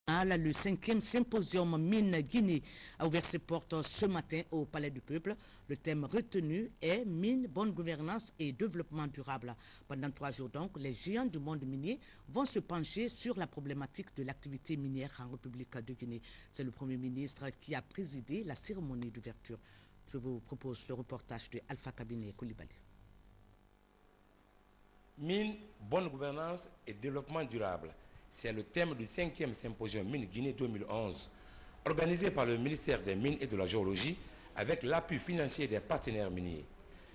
Le 5e symposium Mine Guinée a ouvert ses portes ce matin au Palais du Peuple. Le thème retenu est Mine, bonne gouvernance et développement durable. Pendant 3 jours donc, les géants du monde minier vont se pencher sur la problématique de l'activité minière en République de Guinée. C'est le Premier ministre qui a présidé la cérémonie d'ouverture. Je vous propose le reportage de Alpha Kabiné Koulibaly. Mine, bonne gouvernance et développement durable. C'est le thème du 5e symposium Mine Guinée 2011, organisé par le ministère des Mines et de la Géologie avec l'appui financier des partenaires miniers.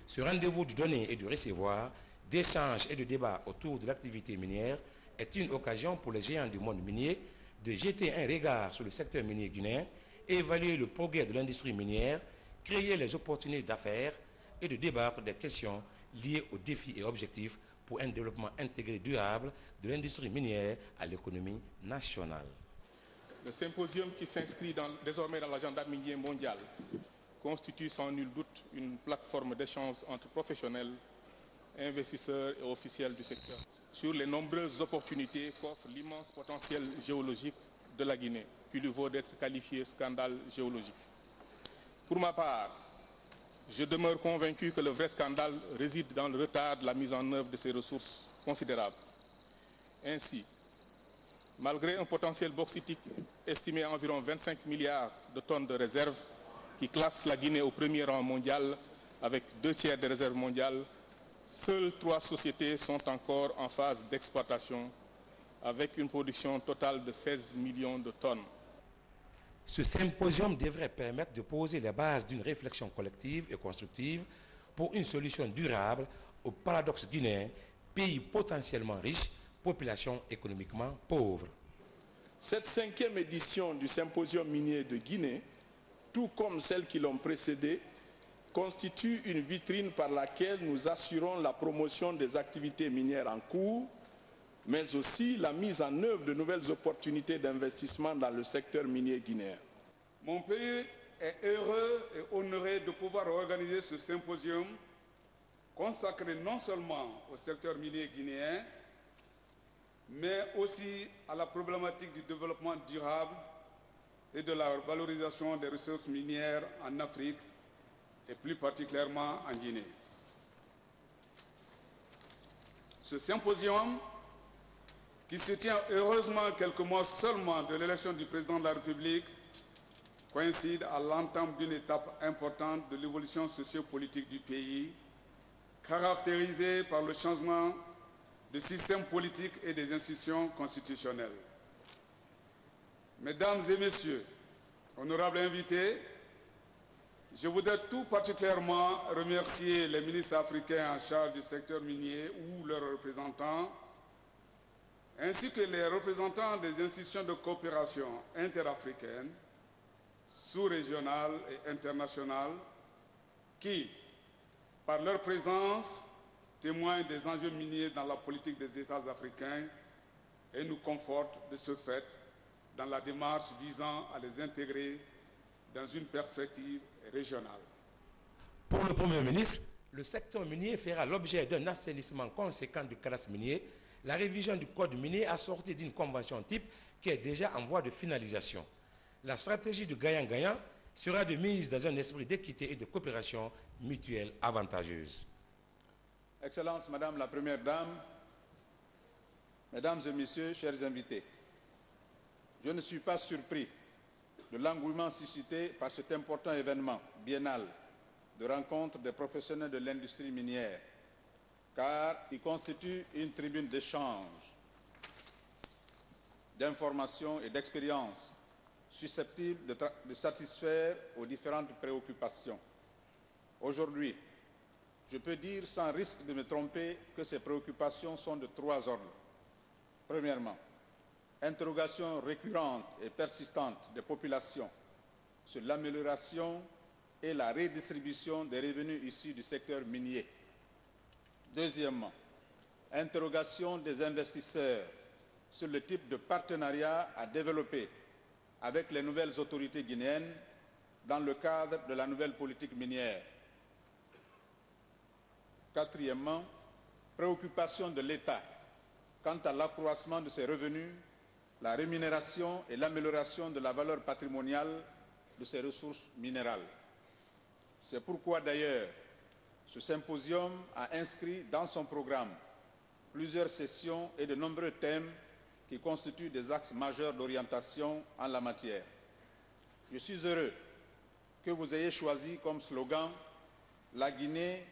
Ce rendez-vous du donner et du recevoir, d'échanges et de débats autour de l'activité minière est une occasion pour les géants du monde minier de jeter un regard sur le secteur minier guinéen, évaluer le progrès de l'industrie minière, créer les opportunités d'affaires et de débattre des questions liées aux défis et objectifs pour un développement intégré durable de l'industrie minière à l'économie nationale. Le symposium qui s'inscrit désormais dans l'agenda minier mondial constitue sans nul doute une plateforme d'échange entre professionnels, investisseurs et officiels du secteur sur les nombreuses opportunités qu'offre l'immense potentiel géologique de la Guinée, qui lui vaut d'être qualifié scandale géologique. Pour ma part, je demeure convaincu que le vrai scandale réside dans le retard de la mise en œuvre de ces ressources considérables. Ainsi, malgré un potentiel bauxitique estimé à environ 25 milliards de tonnes de réserves, qui classe la Guinée au premier rang mondial avec 2/3 des réserves mondiales, seules 3 sociétés sont encore en phase d'exploitation avec une production totale de 16 millions de tonnes. Ce symposium devrait permettre de poser les bases d'une réflexion collective et constructive pour une solution durable au paradoxe guinéen, pays potentiellement riche, population économiquement pauvre. Cette 5e édition du symposium minier de Guinée, tout comme celles qui l'ont précédée, constitue une vitrine par laquelle nous assurons la promotion des activités minières en cours, mais aussi la mise en œuvre de nouvelles opportunités d'investissement dans le secteur minier guinéen. Mon pays est heureux et honoré de pouvoir organiser ce symposium consacré non seulement au secteur minier guinéen, mais aussi à la problématique du développement durable et de la valorisation des ressources minières en Afrique et plus particulièrement en Guinée. Ce symposium, qui se tient heureusement quelques mois seulement de l'élection du président de la République, coïncide à l'entame d'une étape importante de l'évolution sociopolitique du pays, caractérisée par le changement de système politique et des institutions constitutionnelles. Mesdames et messieurs, honorables invités, je voudrais tout particulièrement remercier les ministres africains en charge du secteur minier ou leurs représentants, ainsi que les représentants des institutions de coopération interafricaines, sous-régionales et internationales, qui, par leur présence, témoignent des enjeux miniers dans la politique des États africains et nous confortent de ce fait dans la démarche visant à les intégrer dans une perspective régionale. Pour le Premier ministre, le secteur minier fera l'objet d'un assainissement conséquent du cadastre minier, la révision du code minier assortie d'une convention type qui est déjà en voie de finalisation. La stratégie du gagnant-gagnant sera de mise dans un esprit d'équité et de coopération mutuelle avantageuse. Excellence, Madame la Première Dame, Mesdames et Messieurs, chers invités, je ne suis pas surpris de l'engouement suscité par cet important événement biennal de rencontre des professionnels de l'industrie minière, car il constitue une tribune d'échange, d'information et d'expérience susceptible de satisfaire aux différentes préoccupations. Aujourd'hui, je peux dire sans risque de me tromper que ces préoccupations sont de 3 ordres. Premièrement, interrogations récurrentes et persistantes des populations sur l'amélioration et la redistribution des revenus issus du secteur minier. Deuxièmement, interrogation des investisseurs sur le type de partenariat à développer avec les nouvelles autorités guinéennes dans le cadre de la nouvelle politique minière. Quatrièmement, préoccupation de l'État quant à l'accroissement de ses revenus, la rémunération et l'amélioration de la valeur patrimoniale de ces ressources minérales. C'est pourquoi d'ailleurs ce symposium a inscrit dans son programme plusieurs sessions et de nombreux thèmes qui constituent des axes majeurs d'orientation en la matière. Je suis heureux que vous ayez choisi comme slogan la Guinée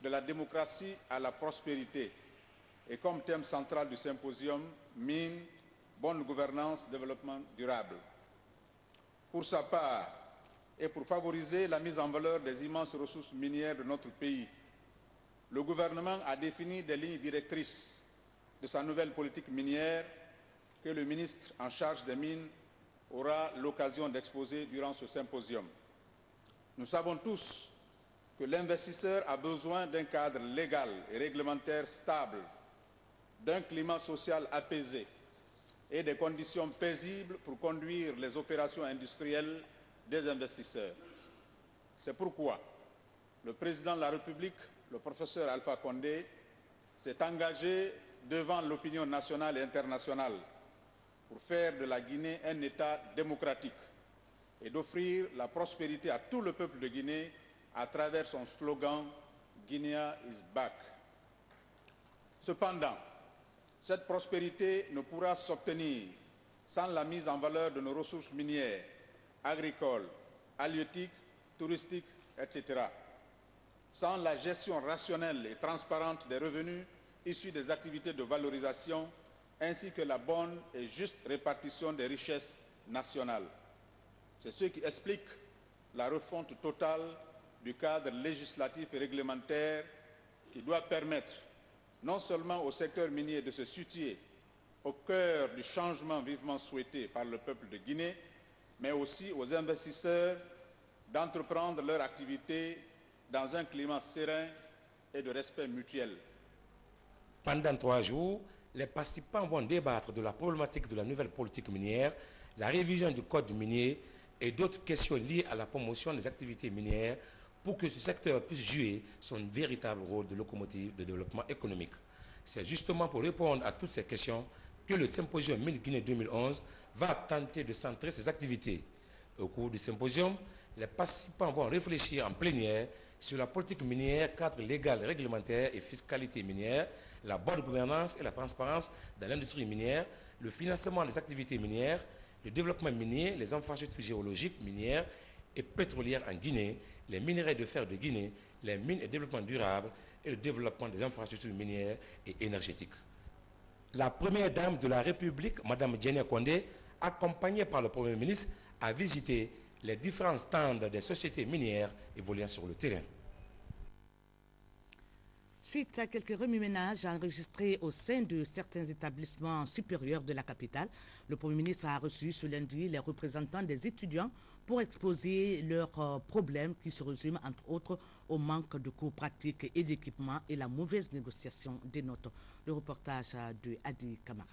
de la démocratie à la prospérité et comme thème central du symposium mine, bonne gouvernance, développement durable. Pour sa part, et pour favoriser la mise en valeur des immenses ressources minières de notre pays, le gouvernement a défini des lignes directrices de sa nouvelle politique minière que le ministre en charge des mines aura l'occasion d'exposer durant ce symposium. Nous savons tous que l'investisseur a besoin d'un cadre légal et réglementaire stable, d'un climat social apaisé et des conditions paisibles pour conduire les opérations industrielles des investisseurs. C'est pourquoi le président de la République, le professeur Alpha Condé, s'est engagé devant l'opinion nationale et internationale pour faire de la Guinée un État démocratique et d'offrir la prospérité à tout le peuple de Guinée à travers son slogan « Guinea is back ». Cependant, cette prospérité ne pourra s'obtenir sans la mise en valeur de nos ressources minières, agricoles, halieutiques, touristiques, etc. Sans la gestion rationnelle et transparente des revenus issus des activités de valorisation, ainsi que la bonne et juste répartition des richesses nationales. C'est ce qui explique la refonte totale du cadre législatif et réglementaire qui doit permettre non seulement au secteur minier de se situer au cœur du changement vivement souhaité par le peuple de Guinée, mais aussi aux investisseurs d'entreprendre leur activité dans un climat serein et de respect mutuel. Pendant 3 jours, les participants vont débattre de la problématique de la nouvelle politique minière, la révision du code minier et d'autres questions liées à la promotion des activités minières pour que ce secteur puisse jouer son véritable rôle de locomotive de développement économique. C'est justement pour répondre à toutes ces questions que le symposium Mine Guinée 2011 va tenter de centrer ses activités. Au cours du symposium, les participants vont réfléchir en plénière sur la politique minière, cadre légal, réglementaire et fiscalité minière, la bonne gouvernance et la transparence dans l'industrie minière, le financement des activités minières, le développement minier, les infrastructures géologiques minières et pétrolières en Guinée, les minerais de fer de Guinée, les mines et développement durable et le développement des infrastructures minières et énergétiques. La première dame de la République, Mme Diéné Condé, accompagnée par le Premier ministre, a visité les différents stands des sociétés minières évoluant sur le terrain. Suite à quelques remue-ménages enregistrés au sein de certains établissements supérieurs de la capitale, le Premier ministre a reçu ce lundi les représentants des étudiants pour exposer leurs problèmes qui se résument entre autres au manque de cours pratiques et d'équipements et la mauvaise négociation des notes. Le reportage de Adi Kamara.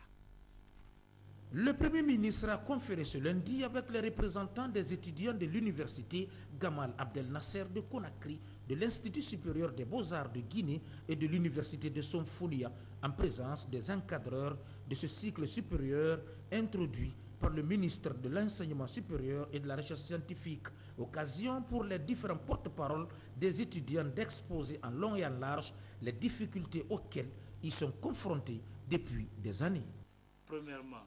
Le Premier ministre a conféré ce lundi avec les représentants des étudiants de l'université Gamal Abdel Nasser de Conakry, de l'Institut supérieur des beaux-arts de Guinée et de l'université de Somfonia, en présence des encadreurs de ce cycle supérieur introduit par le ministre de l'Enseignement supérieur et de la Recherche scientifique. Occasion pour les différents porte-paroles des étudiants d'exposer en long et en large les difficultés auxquelles ils sont confrontés depuis des années. Premièrement,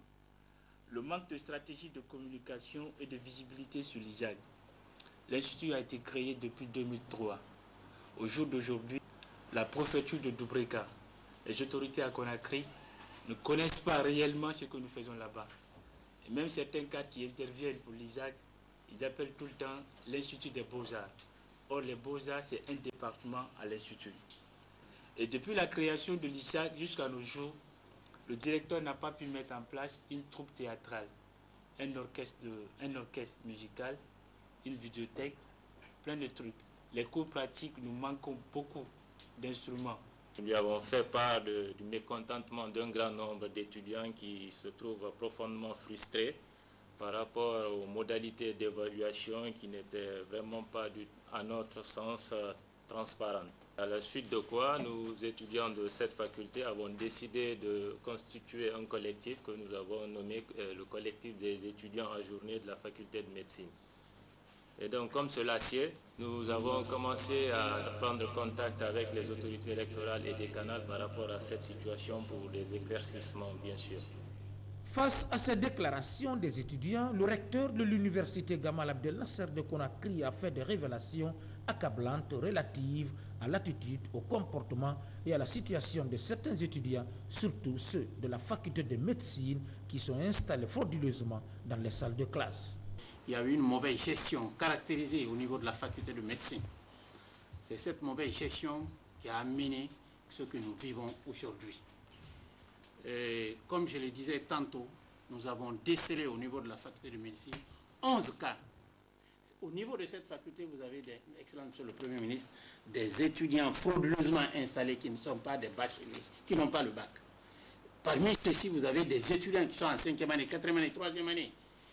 le manque de stratégie de communication et de visibilité sur l'ISAG. L'Institut a été créé depuis 2003. Au jour d'aujourd'hui, la préfecture de Doubreka, les autorités à Conakry ne connaissent pas réellement ce que nous faisons là-bas. Et même certains cadres qui interviennent pour l'ISAG, ils appellent tout le temps l'Institut des Beaux-Arts. Or, les Beaux-Arts, c'est un département à l'Institut. Et depuis la création de l'ISAG jusqu'à nos jours, le directeur n'a pas pu mettre en place une troupe théâtrale, un orchestre musical, une vidéothèque, plein de trucs. Les cours pratiques, nous manquons beaucoup d'instruments. Nous lui avons fait part du mécontentement d'un grand nombre d'étudiants qui se trouvent profondément frustrés par rapport aux modalités d'évaluation qui n'étaient vraiment pas, à notre sens, transparentes. À la suite de quoi, nous, étudiants de cette faculté, avons décidé de constituer un collectif que nous avons nommé le collectif des étudiants ajournés de la faculté de médecine. Et donc, comme cela sied, nous avons commencé à prendre contact avec les autorités électorales et décanales par rapport à cette situation pour les éclaircissements, bien sûr. Face à ces déclarations des étudiants, le recteur de l'université Gamal Abdel Nasser de Conakry a fait des révélations accablantes relatives à l'attitude, au comportement et à la situation de certains étudiants, surtout ceux de la faculté de médecine qui sont installés frauduleusement dans les salles de classe. Il y a eu une mauvaise gestion caractérisée au niveau de la faculté de médecine. C'est cette mauvaise gestion qui a amené ce que nous vivons aujourd'hui. Et comme je le disais tantôt, nous avons décelé au niveau de la faculté de médecine 11 cas. Au niveau de cette faculté, vous avez, excellent monsieur le Premier ministre, des étudiants frauduleusement installés qui ne sont pas des bacheliers, qui n'ont pas le bac. Parmi ceux-ci, vous avez des étudiants qui sont en 5e année, 4e année, 3e année,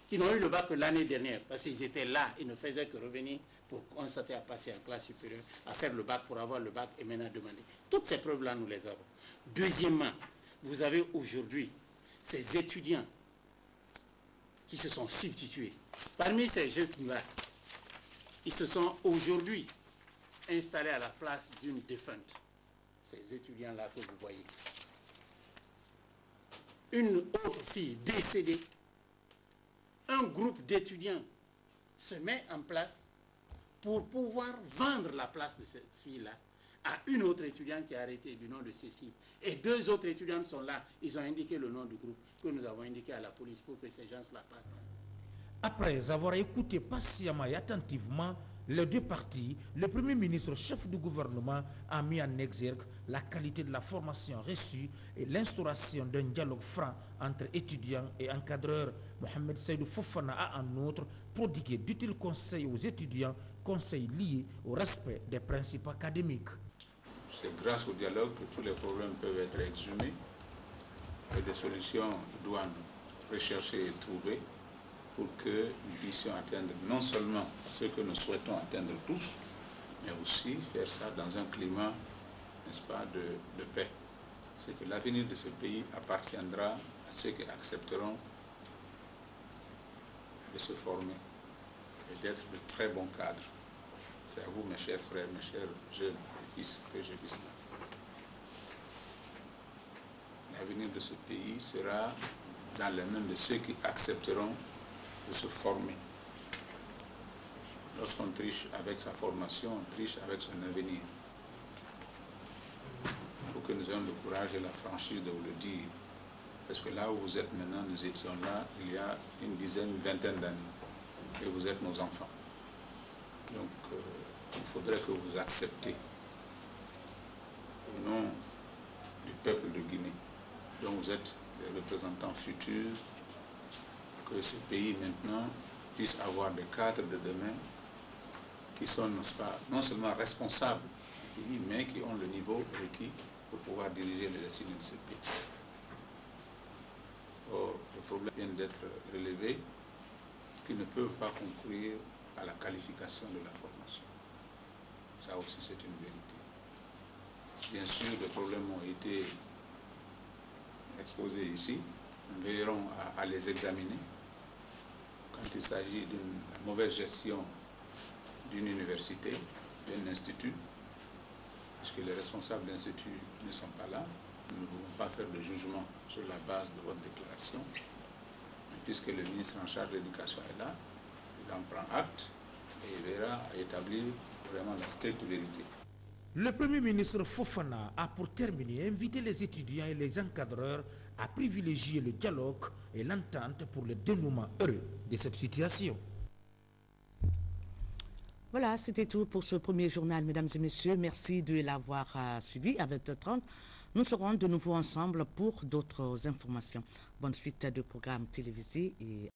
qui n'ont eu le bac que l'année dernière, parce qu'ils étaient là, ils ne faisaient que revenir pour constater à passer en classe supérieure, à faire le bac pour avoir le bac et maintenant demander. Toutes ces preuves-là, nous les avons. Deuxièmement, vous avez aujourd'hui ces étudiants qui se sont substitués. Parmi ces jeunes-là, ils se sont aujourd'hui installés à la place d'une défunte. Ces étudiants-là que vous voyez. Une autre fille décédée, un groupe d'étudiants se met en place pour pouvoir vendre la place de cette fille-là à une autre étudiante qui est arrêtée du nom de Cécile. Et 2 autres étudiantes sont là. Ils ont indiqué le nom du groupe que nous avons indiqué à la police pour que ces gens-là passent. Après avoir écouté patiemment et attentivement les deux parties, le Premier ministre, chef du gouvernement, a mis en exergue la qualité de la formation reçue et l'instauration d'un dialogue franc entre étudiants et encadreurs. Mohamed Seydou Fofana a en outre prodigué d'utiles conseils aux étudiants, conseils liés au respect des principes académiques. C'est grâce au dialogue que tous les problèmes peuvent être exhumés et des solutions doivent rechercher et trouver pour que nous puissions atteindre non seulement ce que nous souhaitons atteindre tous, mais aussi faire ça dans un climat, n'est-ce pas, de paix. C'est que l'avenir de ce pays appartiendra à ceux qui accepteront de se former et d'être de très bons cadres. C'est à vous, mes chers frères, mes chers jeunes et fils, que je dis cela. L'avenir de ce pays sera dans les mains de ceux qui accepteront de se former. Lorsqu'on triche avec sa formation, on triche avec son avenir. Il faut que nous ayons le courage et la franchise de vous le dire. Parce que là où vous êtes maintenant, nous étions là il y a une dizaine, une vingtaine d'années. Et vous êtes nos enfants. Donc, il faudrait que vous acceptiez au nom du peuple de Guinée, dont vous êtes les représentants futurs, que ce pays maintenant puisse avoir des cadres de demain qui sont non seulement responsables du pays, mais qui ont le niveau requis pour pouvoir diriger les destinées de ce pays. Or, le problème vient d'être relevé, qui ne peuvent pas concourir à la qualification de la formation. Ça aussi, c'est une vérité. Bien sûr, les problèmes ont été exposés ici. Nous veillerons à les examiner. Quand il s'agit d'une mauvaise gestion d'une université, d'un institut, puisque les responsables de l'institut ne sont pas là, nous ne pouvons pas faire de jugement sur la base de votre déclaration. Mais puisque le ministre en charge de l'éducation est là, il en prend acte et il verra à établir vraiment la stricte vérité. Le Premier ministre Fofana a pour terminer invité les étudiants et les encadreurs à privilégier le dialogue et l'entente pour le dénouement heureux de cette situation. Voilà, c'était tout pour ce premier journal, mesdames et messieurs. Merci de l'avoir suivi à 20h30. Nous serons de nouveau ensemble pour d'autres informations. Bonne suite de programmes télévisés et